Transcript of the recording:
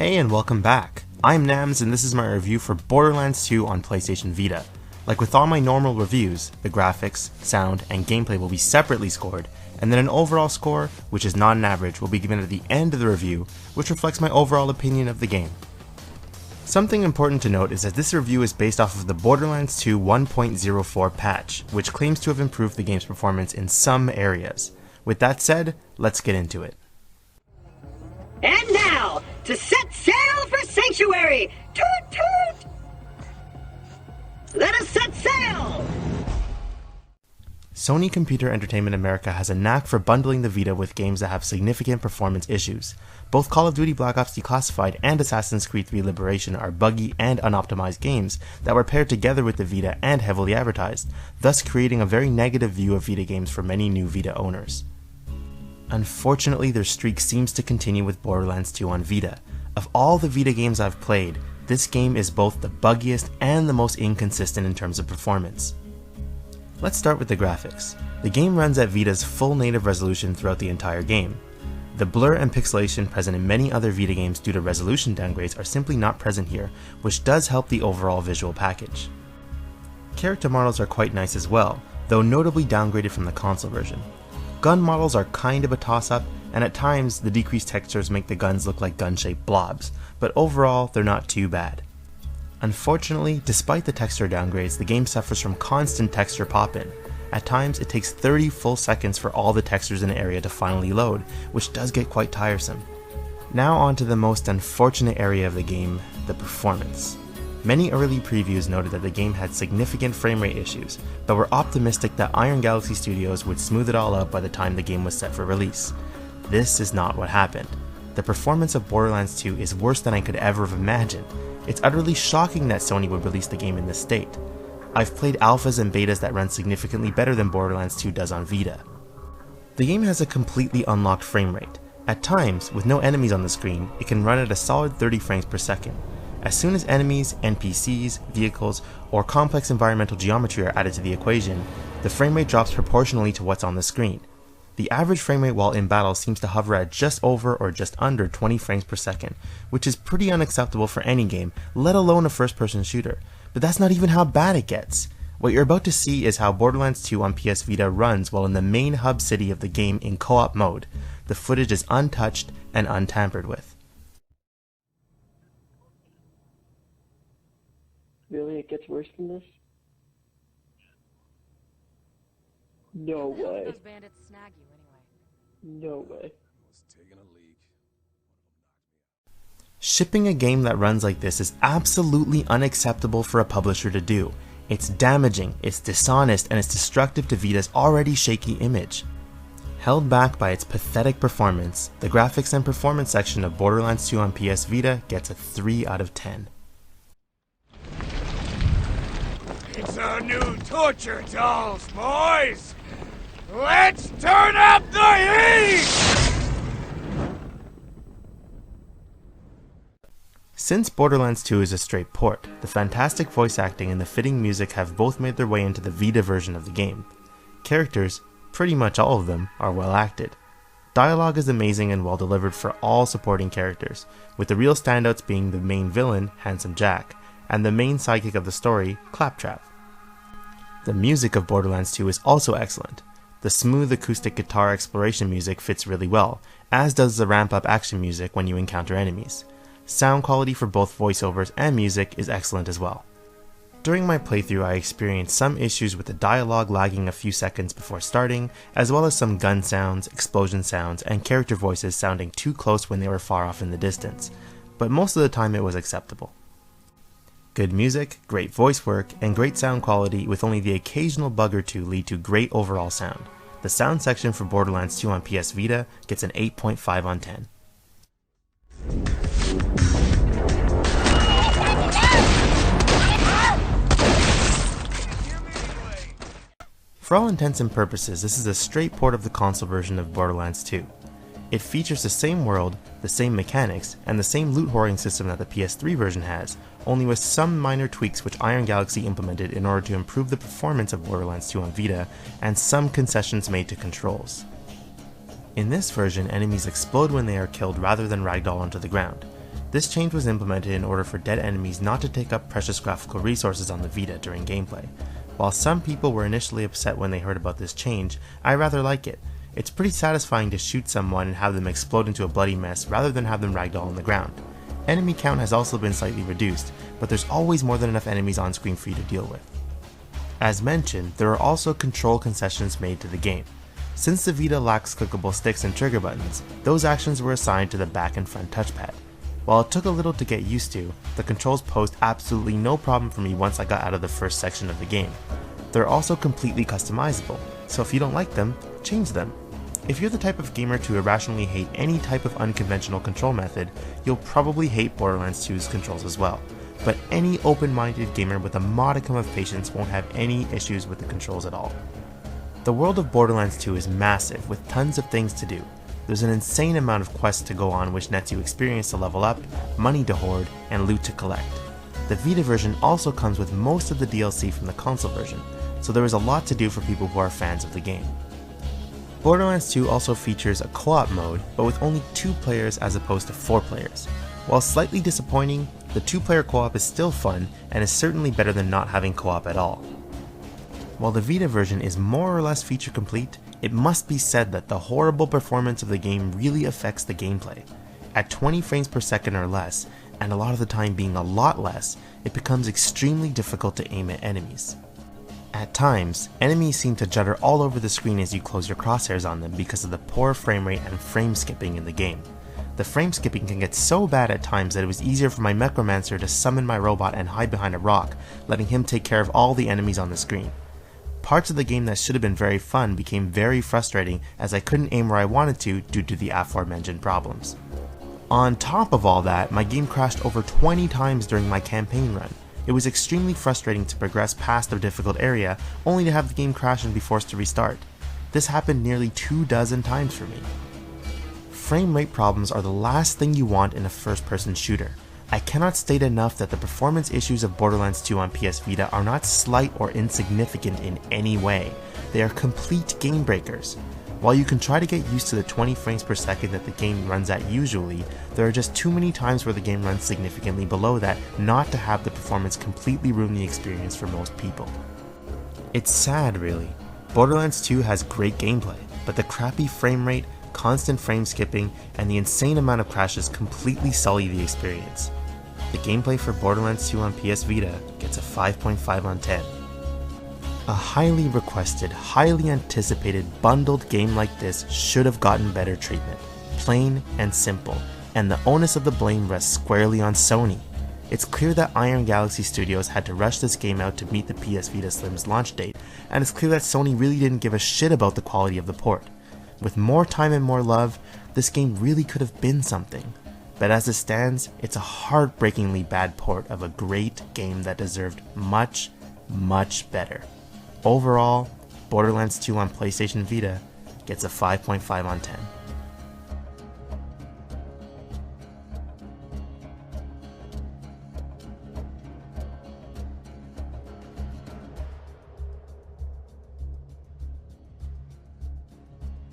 Hey and welcome back. I'm Nnamz and this is my review for Borderlands 2 on PlayStation Vita. Like with all my normal reviews, the graphics, sound, and gameplay will be separately scored, and then an overall score, which is not an average, will be given at the end of the review, which reflects my overall opinion of the game. Something important to note is that this review is based off of the Borderlands 2 1.04 patch, which claims to have improved the game's performance in some areas. With that said, let's get into it. And now, to set sail for Sanctuary! Toot toot! Let us set sail! Sony Computer Entertainment America has a knack for bundling the Vita with games that have significant performance issues. Both Call of Duty Black Ops Declassified and Assassin's Creed 3 Liberation are buggy and unoptimized games that were paired together with the Vita and heavily advertised, thus creating a very negative view of Vita games for many new Vita owners. Unfortunately, their streak seems to continue with Borderlands 2 on Vita. Of all the Vita games I've played, this game is both the buggiest and the most inconsistent in terms of performance. Let's start with the graphics. The game runs at Vita's full native resolution throughout the entire game. The blur and pixelation present in many other Vita games due to resolution downgrades are simply not present here, which does help the overall visual package. Character models are quite nice as well, though notably downgraded from the console version. Gun models are kind of a toss-up, and at times the decreased textures make the guns look like gun-shaped blobs, but overall they're not too bad. Unfortunately, despite the texture downgrades, the game suffers from constant texture pop-in. At times, it takes 30 full seconds for all the textures in an area to finally load, which does get quite tiresome. Now on to the most unfortunate area of the game, the performance. Many early previews noted that the game had significant frame rate issues, but were optimistic that Iron Galaxy Studios would smooth it all out by the time the game was set for release. This is not what happened. The performance of Borderlands 2 is worse than I could ever have imagined. It's utterly shocking that Sony would release the game in this state. I've played alphas and betas that run significantly better than Borderlands 2 does on Vita. The game has a completely unlocked frame rate. At times, with no enemies on the screen, it can run at a solid 30 frames per second. As soon as enemies, NPCs, vehicles, or complex environmental geometry are added to the equation, the frame rate drops proportionally to what's on the screen. The average frame rate while in battle seems to hover at just over or just under 20 frames per second, which is pretty unacceptable for any game, let alone a first-person shooter. But that's not even how bad it gets. What you're about to see is how Borderlands 2 on PS Vita runs while in the main hub city of the game in co-op mode. The footage is untouched and untampered with. Really? It gets worse than this? No way. Those bandits snag you anyway. No way. Shipping a game that runs like this is absolutely unacceptable for a publisher to do. It's damaging, it's dishonest, and it's destructive to Vita's already shaky image. Held back by its pathetic performance, the graphics and performance section of Borderlands 2 on PS Vita gets a 3 out of 10. It's our new torture dolls, boys! Let's turn up the heat! Since Borderlands 2 is a straight port, the fantastic voice acting and the fitting music have both made their way into the Vita version of the game. Characters, pretty much all of them, are well acted. Dialogue is amazing and well delivered for all supporting characters, with the real standouts being the main villain, Handsome Jack, and the main sidekick of the story, Claptrap. The music of Borderlands 2 is also excellent. The smooth acoustic guitar exploration music fits really well, as does the ramp-up action music when you encounter enemies. Sound quality for both voiceovers and music is excellent as well. During my playthrough, I experienced some issues with the dialogue lagging a few seconds before starting, as well as some gun sounds, explosion sounds, and character voices sounding too close when they were far off in the distance, but most of the time it was acceptable. Good music, great voice work, and great sound quality with only the occasional bug or two lead to great overall sound. The sound section for Borderlands 2 on PS Vita gets an 8.5 on 10. For all intents and purposes, this is a straight port of the console version of Borderlands 2. It features the same world, the same mechanics, and the same loot hoarding system that the PS3 version has, only with some minor tweaks which Iron Galaxy implemented in order to improve the performance of Borderlands 2 on Vita, and some concessions made to controls. In this version, enemies explode when they are killed rather than ragdoll onto the ground. This change was implemented in order for dead enemies not to take up precious graphical resources on the Vita during gameplay. While some people were initially upset when they heard about this change, I rather like it. It's pretty satisfying to shoot someone and have them explode into a bloody mess rather than have them ragdoll on the ground. Enemy count has also been slightly reduced, but there's always more than enough enemies on screen for you to deal with. As mentioned, there are also control concessions made to the game. Since the Vita lacks clickable sticks and trigger buttons, those actions were assigned to the back and front touchpad. While it took a little to get used to, the controls posed absolutely no problem for me once I got out of the first section of the game. They're also completely customizable, so if you don't like them, change them. If you're the type of gamer to irrationally hate any type of unconventional control method, you'll probably hate Borderlands 2's controls as well. But any open-minded gamer with a modicum of patience won't have any issues with the controls at all. The world of Borderlands 2 is massive with tons of things to do. There's an insane amount of quests to go on which nets you experience to level up, money to hoard, and loot to collect. The Vita version also comes with most of the DLC from the console version, so there is a lot to do for people who are fans of the game. Borderlands 2 also features a co-op mode, but with only 2 players as opposed to 4 players. While slightly disappointing, the 2-player co-op is still fun and is certainly better than not having co-op at all. While the Vita version is more or less feature complete, it must be said that the horrible performance of the game really affects the gameplay. At 20 frames per second or less, and a lot of the time being a lot less, it becomes extremely difficult to aim at enemies. At times, enemies seem to judder all over the screen as you close your crosshairs on them because of the poor frame rate and frame skipping in the game. The frame skipping can get so bad at times that it was easier for my Necromancer to summon my robot and hide behind a rock, letting him take care of all the enemies on the screen. Parts of the game that should have been very fun became very frustrating as I couldn't aim where I wanted to due to the aforementioned problems. On top of all that, my game crashed over 20 times during my campaign run. It was extremely frustrating to progress past a difficult area only to have the game crash and be forced to restart. This happened nearly 24 times for me. Frame rate problems are the last thing you want in a first-person shooter. I cannot state enough that the performance issues of Borderlands 2 on PS Vita are not slight or insignificant in any way. They are complete game breakers. While you can try to get used to the 20 frames per second that the game runs at usually, there are just too many times where the game runs significantly below that not to have the performance completely ruin the experience for most people. It's sad really. Borderlands 2 has great gameplay, but the crappy frame rate, constant frame skipping, and the insane amount of crashes completely sully the experience. The gameplay for Borderlands 2 on PS Vita gets a 5.5 on 10. A highly requested, highly anticipated, bundled game like this should have gotten better treatment. Plain and simple, and the onus of the blame rests squarely on Sony. It's clear that Iron Galaxy Studios had to rush this game out to meet the PS Vita Slim's launch date, and it's clear that Sony really didn't give a shit about the quality of the port. With more time and more love, this game really could have been something. But as it stands, it's a heartbreakingly bad port of a great game that deserved much, much better. Overall, Borderlands 2 on PlayStation Vita gets a 5.5 on 10.